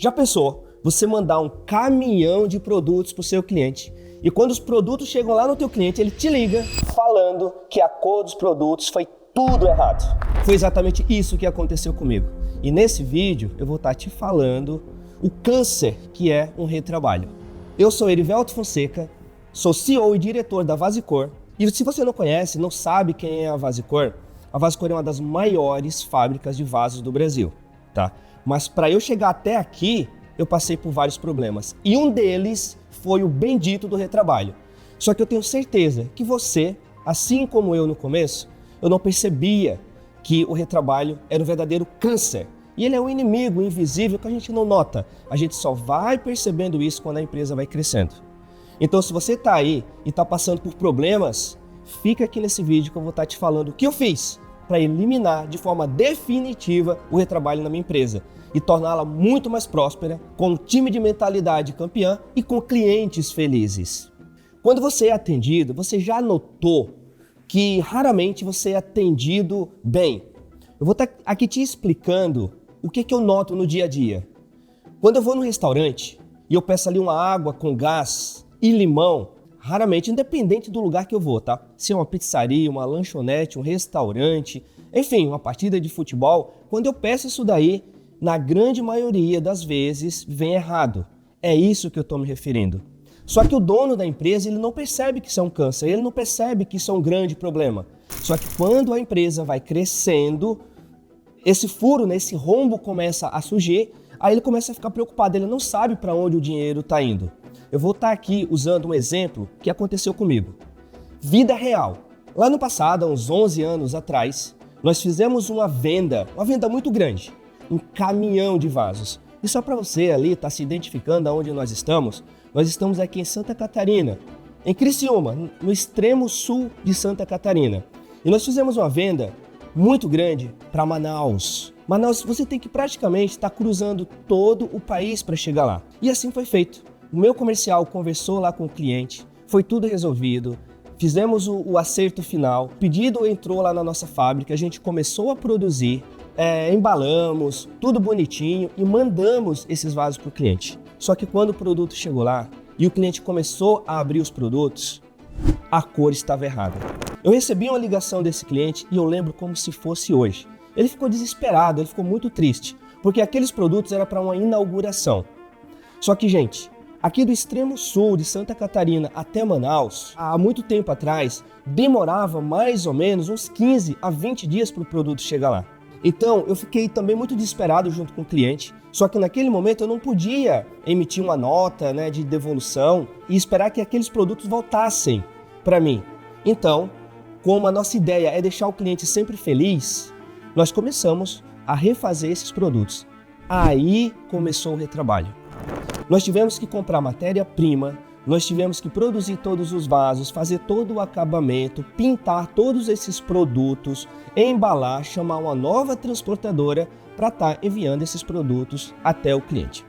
Já pensou você mandar um caminhão de produtos para o seu cliente e quando os produtos chegam lá no teu cliente, ele te liga falando que a cor dos produtos foi tudo errado? Foi exatamente isso que aconteceu comigo. E nesse vídeo eu vou estar te falando o câncer que é um retrabalho. Eu sou Erivelto Fonseca, sou CEO e diretor da Vasicor. E se você não conhece, não sabe quem é a Vasicor é uma das maiores fábricas de vasos do Brasil, tá? Mas para eu chegar até aqui, eu passei por vários problemas. E um deles foi o bendito do retrabalho. Só que eu tenho certeza que você, assim como eu no começo, eu não percebia que o retrabalho era um verdadeiro câncer. E ele é um inimigo invisível que a gente não nota. A gente só vai percebendo isso quando a empresa vai crescendo. Então, se você está aí e está passando por problemas, fica aqui nesse vídeo que eu vou estar te falando o que eu fiz para eliminar de forma definitiva o retrabalho na minha empresa e torná-la muito mais próspera, com um time de mentalidade campeã e com clientes felizes. Quando você é atendido, você já notou que raramente você é atendido bem. Eu vou estar aqui te explicando o que eu noto no dia a dia. Quando eu vou no restaurante e eu peço ali uma água com gás e limão, raramente, independente do lugar que eu vou, tá? Se é uma pizzaria, uma lanchonete, um restaurante, enfim, uma partida de futebol, quando eu peço isso daí, na grande maioria das vezes, vem errado. É isso que eu estou me referindo. Só que o dono da empresa, ele não percebe que isso é um câncer, ele não percebe que isso é um grande problema. Só que quando a empresa vai crescendo, esse furo, esse rombo começa a surgir, aí ele começa a ficar preocupado, ele não sabe para onde o dinheiro está indo. Eu vou estar aqui usando um exemplo que aconteceu comigo. Vida real. Lá no passado, há uns 11 anos atrás, nós fizemos uma venda muito grande, um caminhão de vasos. E só para você ali estar se identificando aonde nós estamos aqui em Santa Catarina, em Criciúma, no extremo sul de Santa Catarina. E nós fizemos uma venda muito grande para Manaus. Manaus, você tem que praticamente estar cruzando todo o país para chegar lá. E assim foi feito. O meu comercial conversou lá com o cliente, foi tudo resolvido, fizemos o acerto final, o pedido entrou lá na nossa fábrica, a gente começou a produzir, embalamos, tudo bonitinho e mandamos esses vasos para o cliente. Só que quando o produto chegou lá e o cliente começou a abrir os produtos, a cor estava errada. Eu recebi uma ligação desse cliente e eu lembro como se fosse hoje. Ele ficou desesperado, ele ficou muito triste, porque aqueles produtos eram para uma inauguração. Só que, gente, aqui do extremo sul de Santa Catarina até Manaus, há muito tempo atrás, demorava mais ou menos uns 15 a 20 dias para o produto chegar lá. Então, eu fiquei também muito desesperado junto com o cliente, só que naquele momento eu não podia emitir uma nota, de devolução e esperar que aqueles produtos voltassem para mim. Então, como a nossa ideia é deixar o cliente sempre feliz, nós começamos a refazer esses produtos. Aí começou o retrabalho. Nós tivemos que comprar matéria-prima, nós tivemos que produzir todos os vasos, fazer todo o acabamento, pintar todos esses produtos, embalar, chamar uma nova transportadora para estar enviando esses produtos até o cliente.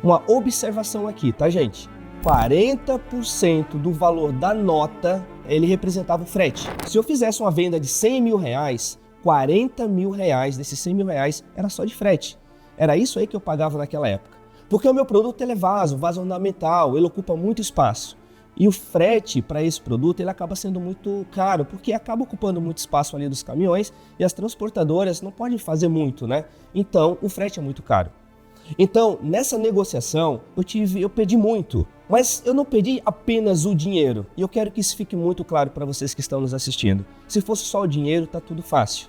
Uma observação aqui, tá, gente? 40% do valor da nota, ele representava o frete. Se eu fizesse uma venda de 100 mil reais, 40 mil reais desses 100 mil reais era só de frete. Era isso aí que eu pagava naquela época. Porque o meu produto ele é vaso ornamental, ele ocupa muito espaço. E o frete para esse produto ele acaba sendo muito caro, porque acaba ocupando muito espaço ali dos caminhões e as transportadoras não podem fazer muito, né? Então, o frete é muito caro. Então, nessa negociação, eu pedi muito, mas eu não pedi apenas o dinheiro. E eu quero que isso fique muito claro para vocês que estão nos assistindo. Se fosse só o dinheiro, tá tudo fácil.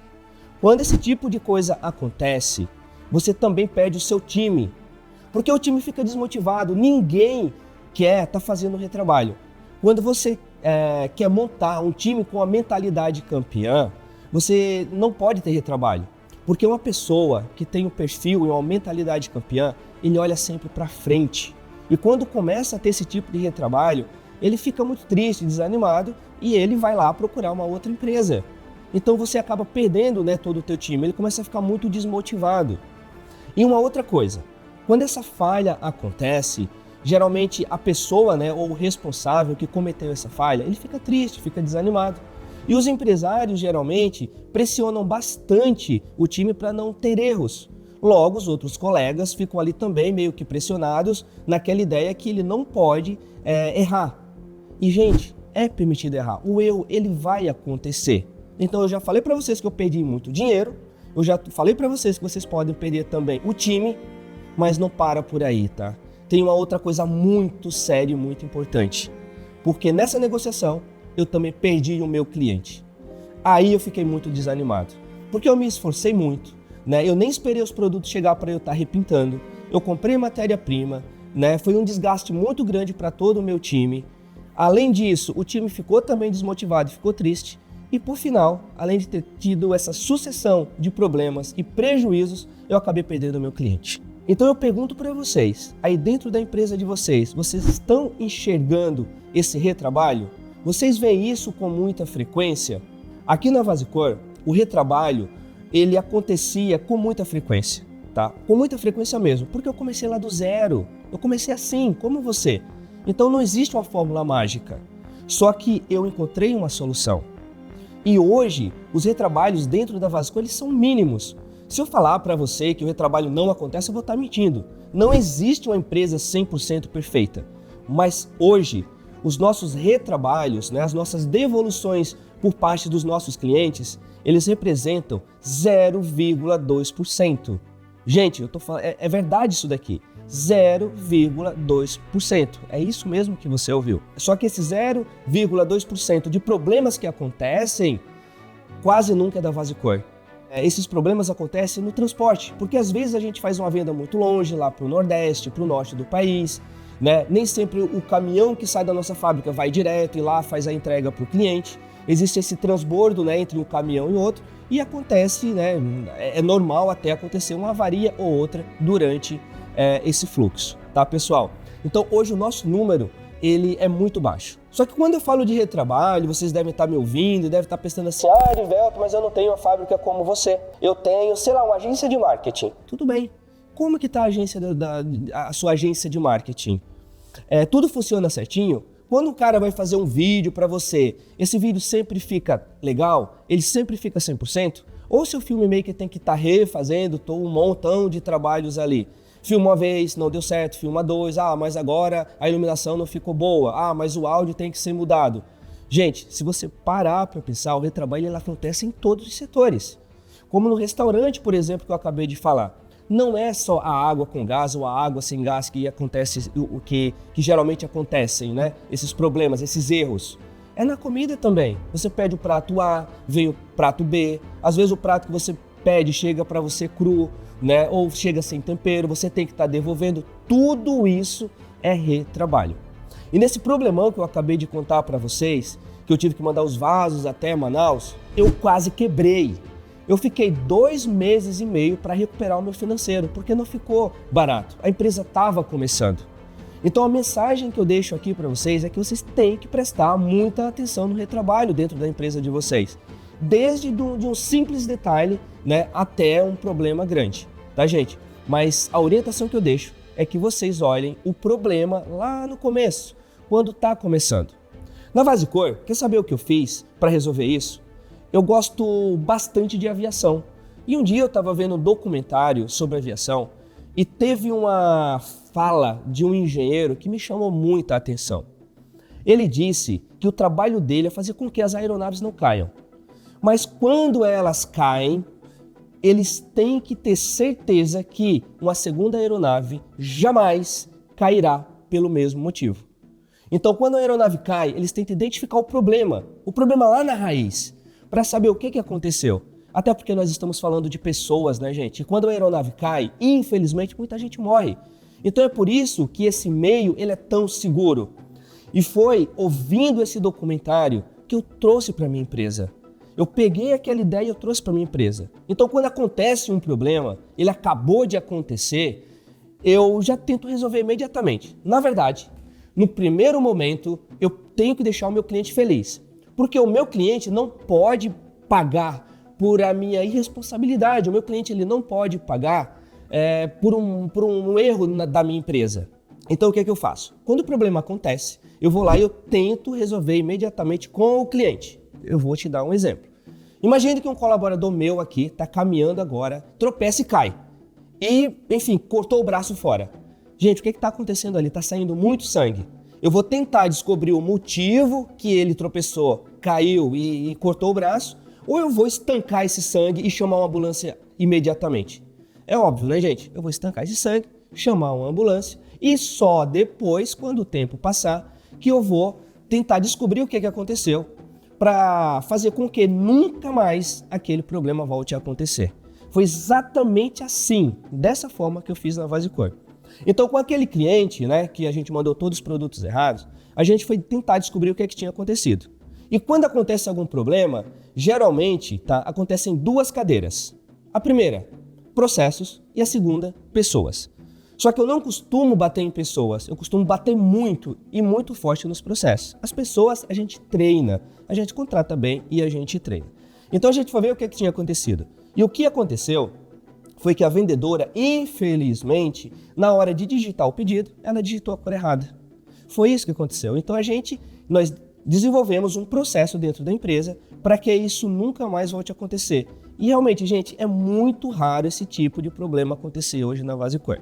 Quando esse tipo de coisa acontece, você também perde o seu time. Porque o time fica desmotivado, ninguém quer estar fazendo retrabalho. Quando você quer montar um time com a mentalidade campeã, você não pode ter retrabalho. Porque uma pessoa que tem um perfil e uma mentalidade campeã, ele olha sempre para frente. E quando começa a ter esse tipo de retrabalho, ele fica muito triste, desanimado e ele vai lá procurar uma outra empresa. Então você acaba perdendo todo o teu time, ele começa a ficar muito desmotivado. E uma outra coisa, quando essa falha acontece, geralmente a pessoa ou o responsável que cometeu essa falha, ele fica triste, fica desanimado. E os empresários geralmente pressionam bastante o time para não ter erros. Logo, os outros colegas ficam ali também meio que pressionados naquela ideia que ele não pode errar. E, gente, é permitido errar. O erro, ele vai acontecer. Então, eu já falei para vocês que eu perdi muito dinheiro, eu já falei para vocês que vocês podem perder também o time, mas não para por aí, tá? Tem uma outra coisa muito séria e muito importante. Porque nessa negociação, eu também perdi o meu cliente. Aí eu fiquei muito desanimado. Porque eu me esforcei muito, né? Eu nem esperei os produtos chegar para eu estar repintando. Eu comprei matéria-prima, né? Foi um desgaste muito grande para todo o meu time. Além disso, o time ficou também desmotivado, ficou triste. E por final, além de ter tido essa sucessão de problemas e prejuízos, eu acabei perdendo o meu cliente. Então eu pergunto para vocês, aí dentro da empresa de vocês estão enxergando esse retrabalho? Vocês veem isso com muita frequência? Aqui na VaseCor, o retrabalho, ele acontecia com muita frequência, tá? Com muita frequência mesmo, porque eu comecei lá do zero. Eu comecei assim, como você. Então não existe uma fórmula mágica. Só que eu encontrei uma solução. E hoje, os retrabalhos dentro da VaseCor, eles são mínimos. Se eu falar para você que o retrabalho não acontece, eu vou estar mentindo. Não existe uma empresa 100% perfeita. Mas hoje, os nossos retrabalhos, né, as nossas devoluções por parte dos nossos clientes, eles representam 0,2%. Gente, eu tô falando, é verdade isso daqui. 0,2%. É isso mesmo que você ouviu. Só que esse 0,2% de problemas que acontecem quase nunca é da VaseCor. Esses problemas acontecem no transporte, porque às vezes a gente faz uma venda muito longe, lá para o Nordeste, para o Norte do país, né? Nem sempre o caminhão que sai da nossa fábrica vai direto e lá faz a entrega para o cliente. Existe esse transbordo, né, entre um caminhão e outro e acontece, né, é normal até acontecer uma avaria ou outra durante esse fluxo, tá, pessoal? Então hoje o nosso número ele é muito baixo. Só que quando eu falo de retrabalho, vocês devem estar me ouvindo, devem estar pensando assim, Erivelto, mas eu não tenho uma fábrica como você. Eu tenho, sei lá, uma agência de marketing. Tudo bem. Como que está a sua agência de marketing? Tudo funciona certinho? Quando o cara vai fazer um vídeo para você, esse vídeo sempre fica legal? Ele sempre fica 100%? Ou seu filmmaker tem que estar refazendo um montão de trabalhos ali? Filma uma vez, não deu certo, filma dois, mas agora a iluminação não ficou boa, mas o áudio tem que ser mudado. Gente, se você parar para pensar, o retrabalho ele acontece em todos os setores. Como no restaurante, por exemplo, que eu acabei de falar. Não é só a água com gás ou a água sem gás que acontece, que geralmente acontecem, né? Esses problemas, esses erros. É na comida também. Você pede o prato A, vem o prato B. Às vezes o prato que você pede chega para você cru, né? Ou chega sem tempero, você tem que estar devolvendo. Tudo isso é retrabalho. E nesse problemão que eu acabei de contar para vocês, que eu tive que mandar os vasos até Manaus, eu quase quebrei. Eu fiquei 2 meses e meio para recuperar o meu financeiro, porque não ficou barato. A empresa estava começando. Então a mensagem que eu deixo aqui para vocês é que vocês têm que prestar muita atenção no retrabalho dentro da empresa de vocês. Desde de um simples detalhe, né, até um problema grande, tá, gente? Mas a orientação que eu deixo é que vocês olhem o problema lá no começo, quando está começando. Na VaseCor, quer saber o que eu fiz para resolver isso? Eu gosto bastante de aviação. E um dia eu estava vendo um documentário sobre aviação e teve uma fala de um engenheiro que me chamou muita atenção. Ele disse que o trabalho dele é fazer com que as aeronaves não caiam. Mas quando elas caem, eles têm que ter certeza que uma segunda aeronave jamais cairá pelo mesmo motivo. Então, quando a aeronave cai, eles têm que identificar o problema lá na raiz, para saber o que aconteceu. Até porque nós estamos falando de pessoas, né, gente? E quando a aeronave cai, infelizmente, muita gente morre. Então é por isso que esse meio ele é tão seguro. E foi ouvindo esse documentário que eu trouxe para minha empresa. Eu peguei aquela ideia e eu trouxe para minha empresa. Então quando acontece um problema, ele acabou de acontecer, eu já tento resolver imediatamente. Na verdade, no primeiro momento, eu tenho que deixar o meu cliente feliz. Porque o meu cliente não pode pagar por a minha irresponsabilidade. O meu cliente ele não pode pagar por um erro da minha empresa. Então o que é que eu faço? Quando o problema acontece, eu vou lá e eu tento resolver imediatamente com o cliente. Eu vou te dar um exemplo. Imagine que um colaborador meu aqui está caminhando agora, tropeça e cai. e, enfim, cortou o braço fora. Gente, o que está acontecendo ali? Está saindo muito sangue. Eu vou tentar descobrir o motivo que ele tropeçou, caiu e cortou o braço, ou eu vou estancar esse sangue e chamar uma ambulância imediatamente. É óbvio, né, gente? Eu vou estancar esse sangue, chamar uma ambulância e só depois, quando o tempo passar, que eu vou tentar descobrir o que aconteceu para fazer com que nunca mais aquele problema volte a acontecer. Foi exatamente assim, dessa forma que eu fiz na VaseCor. Então, com aquele cliente, né, que a gente mandou todos os produtos errados, a gente foi tentar descobrir o que tinha acontecido. E quando acontece algum problema, geralmente, acontecem duas cadeiras. A primeira, processos, e a segunda, pessoas. Só que eu não costumo bater em pessoas, eu costumo bater muito e muito forte nos processos. As pessoas a gente treina, a gente contrata bem e a gente treina. Então a gente foi ver o que tinha acontecido. E o que aconteceu foi que a vendedora, infelizmente, na hora de digitar o pedido, ela digitou a cor errada. Foi isso que aconteceu. Então nós desenvolvemos um processo dentro da empresa para que isso nunca mais volte a acontecer. E realmente, gente, é muito raro esse tipo de problema acontecer hoje na VaseCor.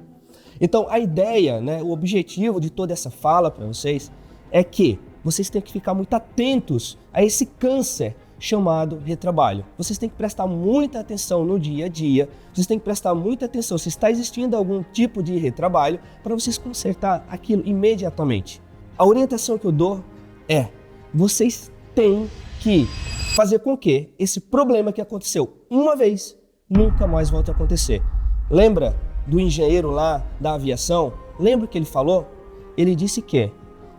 Então a ideia, né, o objetivo de toda essa fala para vocês é que vocês têm que ficar muito atentos a esse câncer chamado retrabalho. Vocês têm que prestar muita atenção no dia a dia, vocês têm que prestar muita atenção se está existindo algum tipo de retrabalho para vocês consertar aquilo imediatamente. A orientação que eu dou é, vocês têm que fazer com que esse problema que aconteceu uma vez nunca mais volte a acontecer. Lembra do engenheiro lá da aviação? Lembra o que ele falou? Ele disse que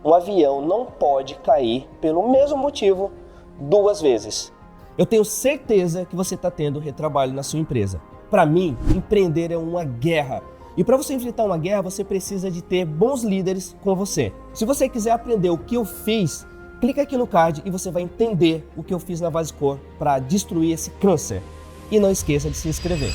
um avião não pode cair pelo mesmo motivo 2 vezes. Eu tenho certeza que você está tendo retrabalho na sua empresa. Para mim, empreender é uma guerra. E para você enfrentar uma guerra, você precisa de ter bons líderes com você. Se você quiser aprender o que eu fiz, clica aqui no card e você vai entender o que eu fiz na VaseCor para destruir esse câncer. E não esqueça de se inscrever.